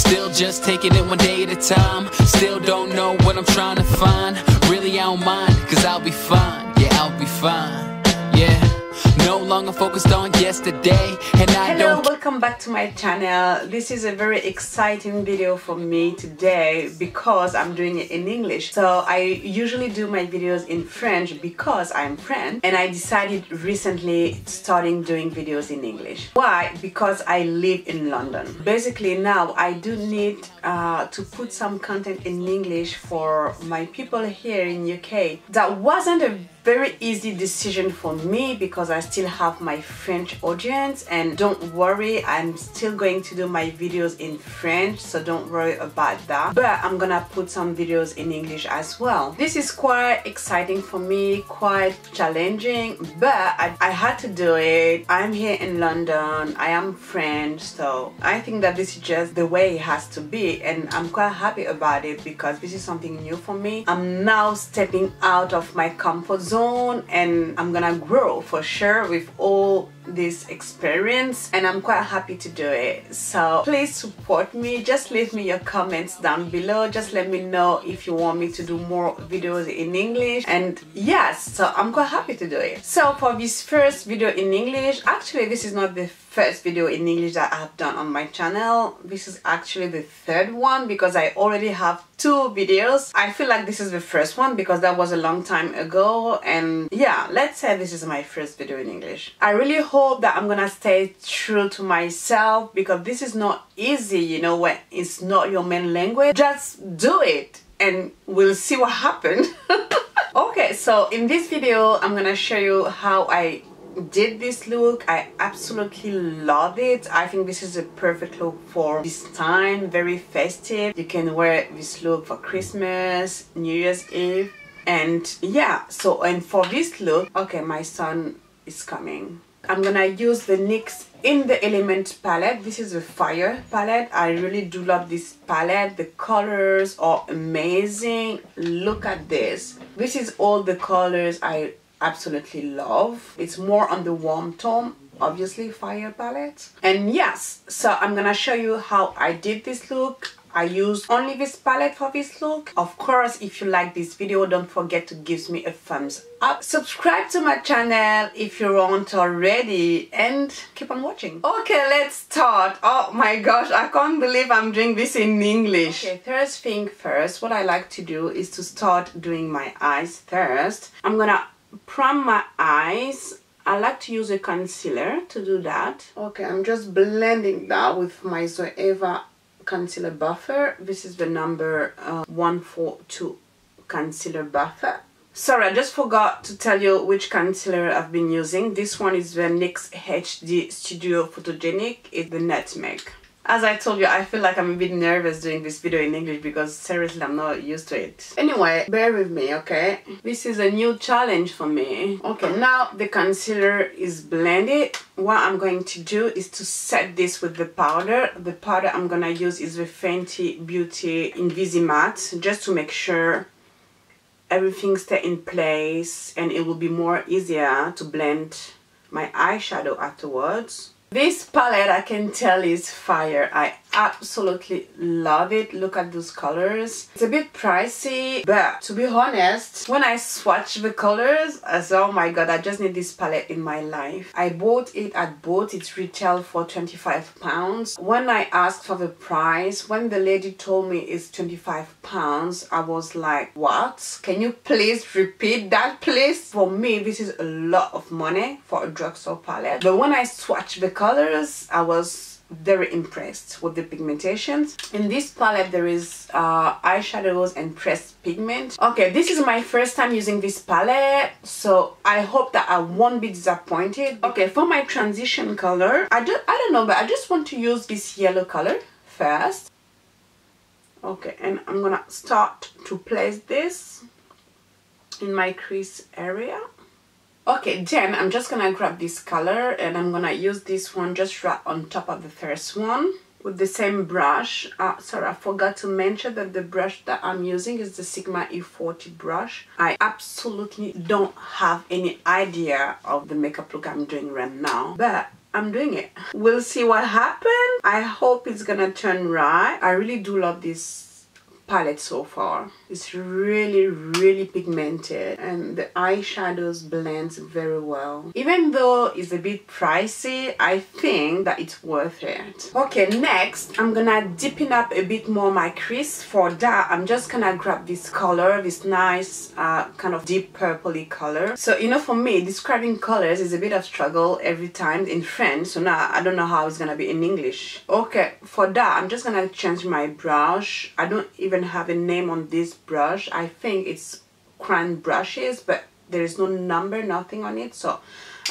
Still just taking it one day at a time. Still don't know what I'm trying to find. Really I don't mind, cause I'll be fine. Yeah, I'll be fine. Yeah, no longer focused on yesterday. And Hello, welcome back to my channel. This is a very exciting video for me today because I'm doing it in English. So I usually do my videos in French because I'm French, and I decided recently starting doing videos in English. Why? Because I live in London. Basically now I do need to put some content in English for my people here in UK. That wasn't a very easy decision for me because I still have my French audience, and don't worry, I'm still going to do my videos in French, so don't worry about that. But I'm gonna put some videos in English as well. This is quite exciting for me, quite challenging, but I had to do it. I'm here in London, I am French, so I think that this is just the way it has to be, and I'm quite happy about it because this is something new for me. I'm now stepping out of my comfort zone, and I'm gonna grow for sure with all this experience, and I'm quite happy to do it. So please support me. Just leave me your comments down below. Just let me know if you want me to do more videos in English, and yes, so I'm quite happy to do it. So for this first video in English, actually this is not the first video in English that I have done on my channel. This is actually the third one because I already have 2 videos. I feel like this is the first one because that was a long time ago, and yeah, let's say this is my first video in English. I really hope that I'm gonna stay true to myself because this is not easy, you know, when it's not your main language. Just do it and we'll see what happens. Okay, so in this video I'm gonna show you how I did this look. I absolutely love it. I think this is a perfect look for this time, very festive. You can wear this look for Christmas, New Year's Eve, and yeah, so and for this look, okay, my son is coming. I'm gonna use the NYX In the Element palette. This is a fire palette. I really do love this palette. The colors are amazing. Look at this. This is all the colors I absolutely love. It's more on the warm tone, obviously, fire palette. And yes, so I'm gonna show you how I did this look. I used only this palette for this look. Of course, if you like this video, don't forget to give me a thumbs up. Subscribe to my channel if you aren't already, and keep on watching. Okay, let's start. Oh my gosh, I can't believe I'm doing this in English. Okay, first thing first, what I like to do is to start doing my eyes first. I'm gonna prime my eyes. I like to use a concealer to do that. Okay, I'm just blending that with my Zoeva concealer buffer. This is the number 142 concealer buffer. Sorry, I just forgot to tell you which concealer I've been using. This one is the NYX HD Studio Photogenic. It's the Nutmeg. As I told you, I feel like I'm a bit nervous doing this video in English because seriously I'm not used to it. Anyway, bear with me, okay? This is a new challenge for me. Okay, now the concealer is blended. What I'm going to do is to set this with the powder. The powder I'm gonna use is the Fenty Beauty Invisimatte, just to make sure everything stays in place and it will be more easier to blend my eyeshadow afterwards. This palette, I can tell, is fire. I absolutely love it. Look at those colors. It's a bit pricey, but to be honest, when I swatch the colors, I said, oh my god, I just need this palette in my life. I bought it at Boat. It's retail for £25. When I asked for the price, when the lady told me it's £25, I was like, what? Can you please repeat that, please? For me, this is a lot of money for a drugstore palette. But when I swatched the colors, I was very impressed with the pigmentations. In this palette there is eyeshadows and pressed pigment. Okay, this is my first time using this palette, so I hope that I won't be disappointed. Okay, for my transition color, I don't know, but I just want to use this yellow color first. Okay, and I'm gonna start to place this in my crease area. Okay, then I'm just gonna grab this color and I'm gonna use this one just right on top of the first one with the same brush. Sorry, I forgot to mention that the brush that I'm using is the Sigma E40 brush. I absolutely don't have any idea of the makeup look I'm doing right now, but I'm doing it. We'll see what happens. I hope it's gonna turn right. I really do love this palette so far. It's really pigmented and the eyeshadows blends very well. Even though it's a bit pricey, I think that it's worth it. Okay, next I'm gonna deepen up a bit more my crease. For that, I'm just gonna grab this color, this nice kind of deep purpley color. So you know, for me, describing colors is a bit of struggle every time in French, so now I don't know how it's gonna be in English. Okay, for that I'm just gonna change my brush. I don't even have a name on this brush. I think it's crayon brushes, but there is no number, nothing on it, so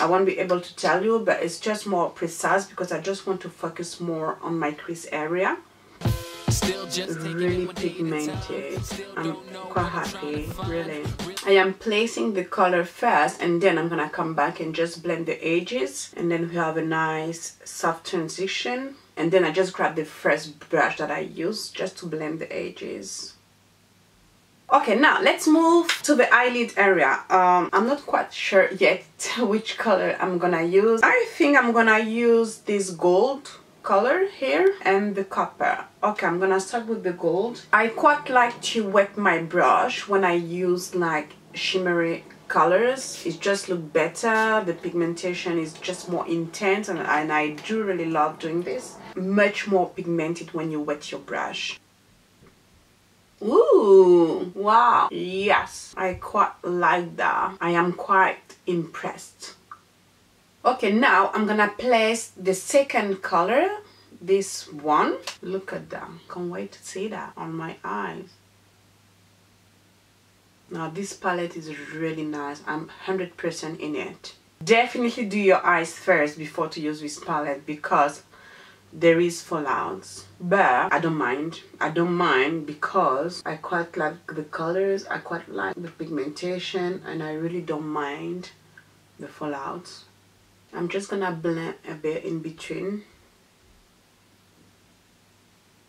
I won't be able to tell you, but it's just more precise because I just want to focus more on my crease area. Really pigmented. I'm quite happy, really. I am placing the color first and then I'm gonna come back and just blend the edges, and then we have a nice soft transition. And then I just grab the first brush that I use just to blend the edges. Okay, now let's move to the eyelid area. I'm not quite sure yet which color I'm gonna use. I think I'm gonna use this gold color here and the copper. Okay, I'm gonna start with the gold. I quite like to wet my brush when I use like shimmery colors. It just look better. The pigmentation is just more intense, and I do really love doing this. Much more pigmented when you wet your brush. Ooh, wow, yes, I quite like that. I am quite impressed. Okay, now I'm gonna place the second color, this one. Look at that, can't wait to see that on my eyes. Now this palette is really nice. I'm 100% in it. Definitely do your eyes first before to use this palette because there is fallouts, but I don't mind. I don't mind because I quite like the colors, I quite like the pigmentation, and I really don't mind the fallouts. I'm just gonna blend a bit in between,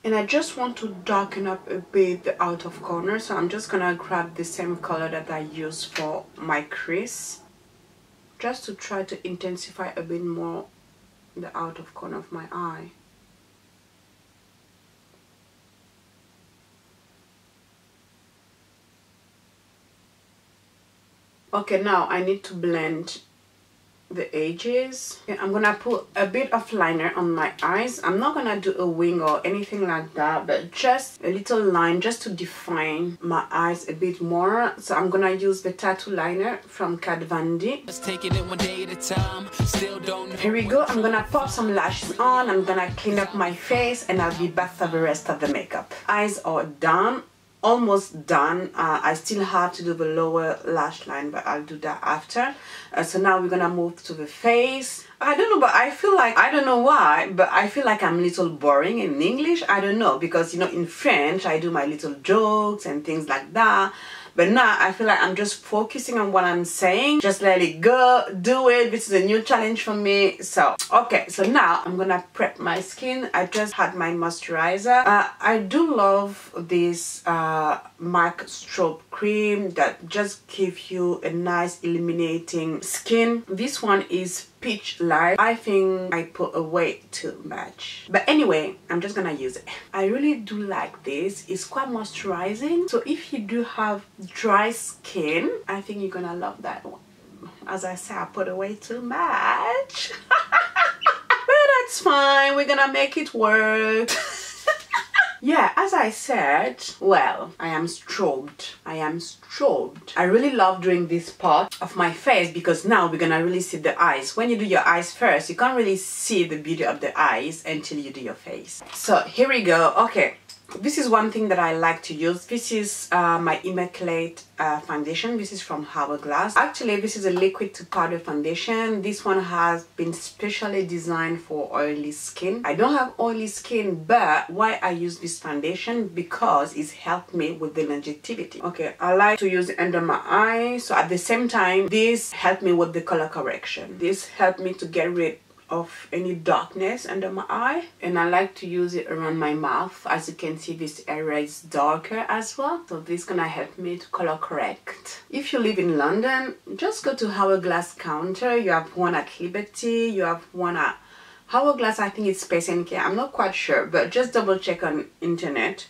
and I just want to darken up a bit the out of corner, so I'm just gonna grab the same color that I use for my crease just to try to intensify a bit more the out of corner of my eye. Okay, now I need to blend the edges. Okay, I'm gonna put a bit of liner on my eyes. I'm not gonna do a wing or anything like that, but just a little line just to define my eyes a bit more. So I'm gonna use the tattoo liner from Kat Von D. Here we go. I'm gonna pop some lashes on. I'm gonna clean up my face and I'll be back for the rest of the makeup. Eyes are done. Almost done. I still have to do the lower lash line, but I'll do that after. So now we're gonna move to the face. I don't know, but I feel like, I don't know why, but I feel like I'm a little boring in English. I don't know, because you know, in French I do my little jokes and things like that. But now I feel like I'm just focusing on what I'm saying. Just let it go, do it. This is a new challenge for me. So, okay, so now I'm gonna prep my skin. I just had my moisturizer. I do love this MAC Strobe cream that just gives you a nice illuminating skin. This one is Peachlite. I think I put away too much, but anyway, I'm just gonna use it. I really do like this. It's quite moisturizing, so if you do have dry skin, I think you're gonna love that one. As I said, I put away too much but that's fine, we're gonna make it work. Yeah, as I said, well, I am strobed. I am strobed. I really love doing this part of my face because now we're gonna really see the eyes. When you do your eyes first, you can't really see the beauty of the eyes until you do your face. So here we go. Okay, this is one thing that I like to use. This is my Immaculate foundation. This is from Hourglass. Actually, this is a liquid to powder foundation. This one has been specially designed for oily skin. I don't have oily skin, but why I use this foundation? Because it's helped me with the longevity. Okay, I like to use it under my eye. So at the same time, this helped me with the color correction. This helped me to get rid of any darkness under my eye, and I like to use it around my mouth. As you can see, this area is darker as well, so this is gonna help me to color correct. If you live in London, just go to Hourglass counter. You have one at Liberty, you have one at Hourglass, I think it's Space and Care. I'm not quite sure, but just double check on internet.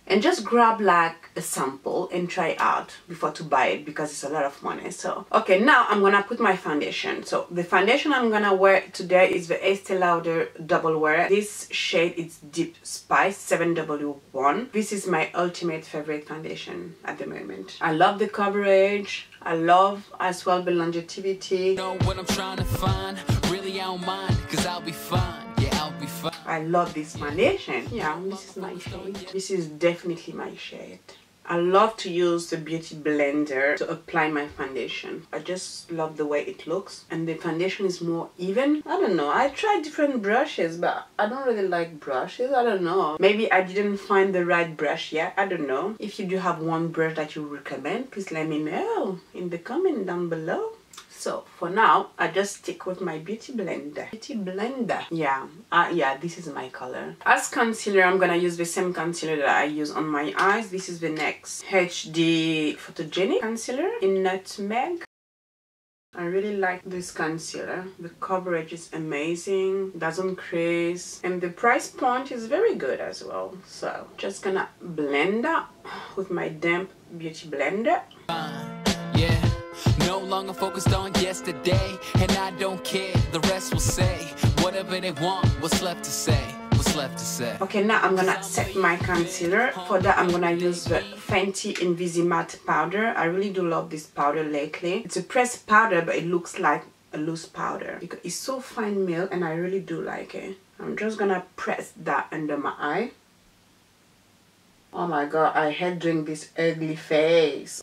And just grab like a sample and try it out before to buy it, because it's a lot of money. So okay, now I'm gonna put my foundation. So the foundation I'm gonna wear today is the Estée Lauder Double Wear. This shade is Deep Spice 7W1. This is my ultimate favorite foundation at the moment. I love the coverage. I love as well the longevity. Know what I'm trying to find. Really I don't mind, cause I'll be fine. Yeah, I'll be fine. I love this foundation. Yeah, this is my shade. This is definitely my shade. I love to use the beauty blender to apply my foundation. I just love the way it looks, and the foundation is more even. I don't know, I tried different brushes, but I don't really like brushes. I don't know, maybe I didn't find the right brush yet. I don't know. If you do have one brush that you recommend, please let me know in the comment down below. So for now, I just stick with my beauty blender. Yeah, this is my color. As concealer, I'm gonna use the same concealer that I use on my eyes. This is the NYX HD Photogenic Concealer in Nutmeg. I really like this concealer. The coverage is amazing, doesn't crease, and the price point is very good as well. So just gonna blend up with my damp beauty blender. Yeah. No longer focused on yesterday, and I don't care, the rest will say whatever they want. What's left to say? What's left to say? Okay, now I'm gonna set my concealer. For that, I'm gonna use the Fenty Invisimatte powder. I really do love this powder lately. It's a pressed powder, but it looks like a loose powder because it's so fine milled, and I really do like it. I'm just gonna press that under my eye. Oh my god, I hate doing this ugly face,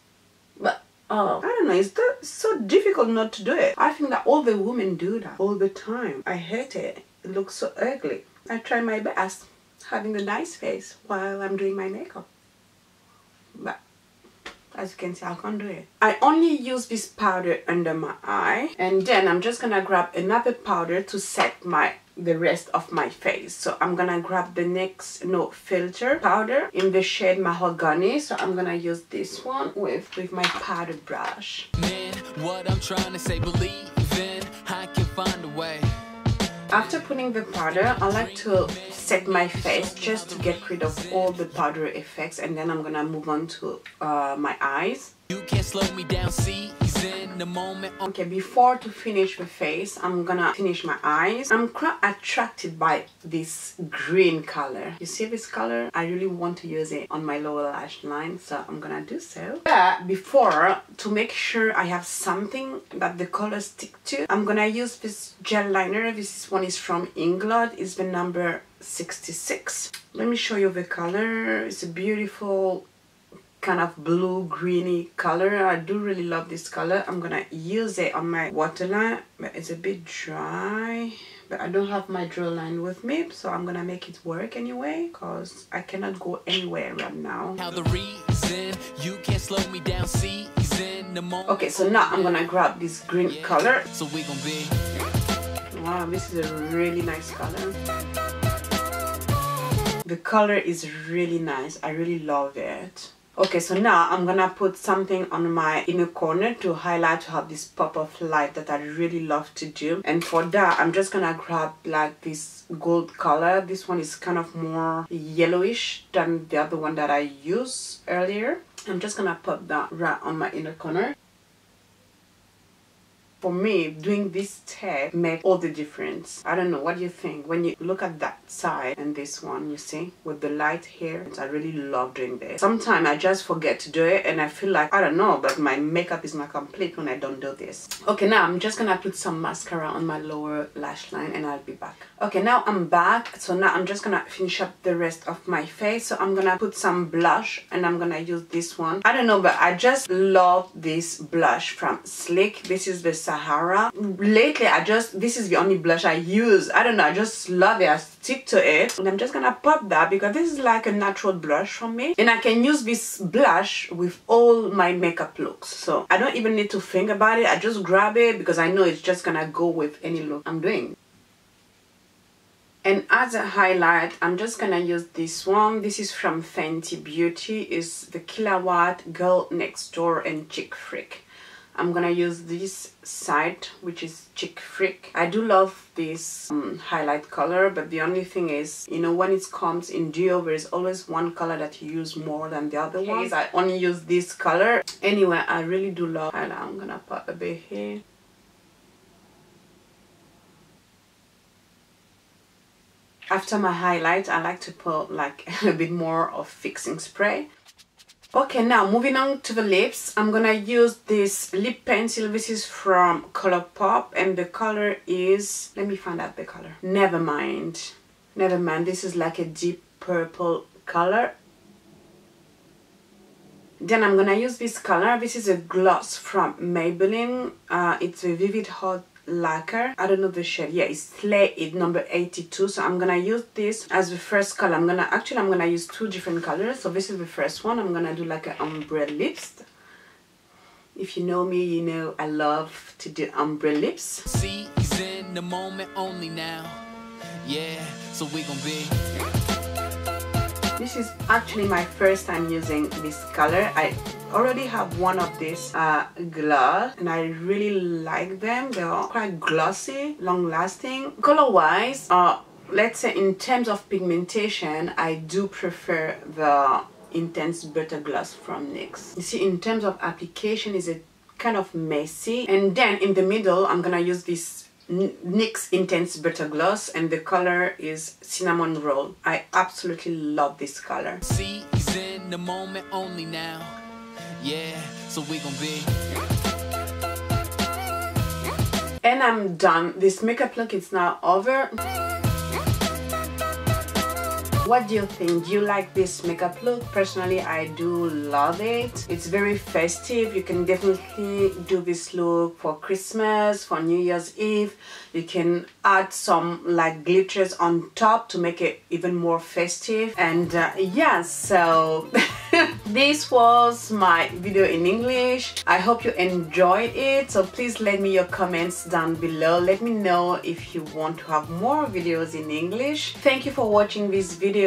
but oh, I don't know, it's so difficult not to do it. I think that all the women do that all the time. I hate it. It looks so ugly. I try my best having a nice face while I'm doing my makeup, but as you can see, I can't do it. I only use this powder under my eye, and then I'm just gonna grab another powder to set the rest of my face. So I'm gonna grab the NYX No Filter powder in the shade Mahoghany. So I'm gonna use this one with my powder brush. Man, what I'm trying to say, believe in, I can find a way. After putting the powder, I like to set my face just to get rid of all the powder effects, and then I'm gonna move on to my eyes. You can't slow me down, see, he's in the moment. Okay, before to finish the face, I'm gonna finish my eyes. I'm quite attracted by this green color. You see this color? I really want to use it on my lower lash line, so I'm gonna do so. But before, to make sure I have something that the colors stick to, I'm gonna use this gel liner. This one is from Inglot. It's the number 66. Let me show you the color. It's a beautiful kind of blue greeny color. I do really love this color. I'm gonna use it on my waterline, but it's a bit dry, but I don't have my draw line with me, so I'm gonna make it work anyway because I cannot go anywhere right now. How the reason you can't slow me down, see, he's in the moment. Okay, so now I'm gonna grab this green color. So we gonna be, wow, this is a really nice color. The color is really nice. I really love it. Okay, so now I'm gonna put something on my inner corner to highlight, to have this pop of light that I really love to do. And for that, I'm just gonna grab like this gold color. This one is kind of more yellowish than the other one that I used earlier. I'm just gonna put that right on my inner corner. For me, doing this step makes all the difference. I don't know, what do you think? When you look at that side and this one, you see, with the light here, I really love doing this. Sometimes I just forget to do it and I feel like, I don't know, but my makeup is not complete when I don't do this. Okay, now I'm just gonna put some mascara on my lower lash line and I'll be back. Okay, now I'm back. So now I'm just gonna finish up the rest of my face. So I'm gonna put some blush and I'm gonna use this one. I don't know, but I just love this blush from Chic. This is the Sahara. Lately, this is the only blush I use. I don't know, I just love it. I stick to it. And I'm just gonna pop that because this is like a natural blush for me. And I can use this blush with all my makeup looks. So I don't even need to think about it. I just grab it because I know it's just gonna go with any look I'm doing. And as a highlight, I'm just gonna use this one. This is from Fenty Beauty. It's the Killawatt Girl Next Door and Chic Phreak. I'm gonna use this side, which is Chic Phreak. I do love this highlight color, but the only thing is, you know, when it comes in duo, there is always one color that you use more than the other ones. I only use this color. Anyway, I really do love highlight. I'm gonna put a bit here. After my highlight, I like to put like a bit more of fixing spray. Okay, now moving on to the lips, I'm gonna use this lip pencil. This is from Colourpop and the color is, let me find out the color, Nevermind. Nevermind, this is like a deep purple color. Then I'm gonna use this color. This is a gloss from Maybelline. It's a Vivid Hot Lacquer. I don't know the shade. Yeah, it's Slay It number 82. So I'm gonna use this as the first color. I'm gonna use two different colors. So this is the first one. I'm gonna do like an Ombre Lips. If you know me, you know I love to do Ombre Lips. See, he's in the moment only now. Yeah, so we gon' be. This is actually my first time using this color. I already have one of this gloss and I really like them. They are quite glossy, long lasting. Color wise, let's say in terms of pigmentation, I do prefer the Intense Butter Gloss from NYX. You see, in terms of application, is it kind of messy. And then in the middle, I'm gonna use this NYX Intense Butter Gloss and the color is Cinnamon Roll. I absolutely love this color. See, he's in the moment only now. Yeah, so we gon' be. And I'm done. This makeup look is now over. What do you think? Do you like this makeup look? Personally, I do love it. It's very festive. You can definitely do this look for Christmas, for New Year's Eve. You can add some like glitters on top to make it even more festive. And yeah, so this was my video in English. I hope you enjoyed it. So please let me your comments down below. Let me know if you want to have more videos in English. Thank you for watching this video.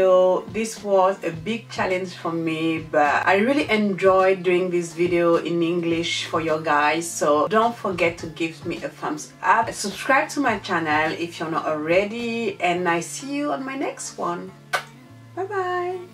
This was a big challenge for me, but I really enjoyed doing this video in English for you guys. So don't forget to give me a thumbs up. Subscribe to my channel if you're not already, and I see you on my next one. Bye bye.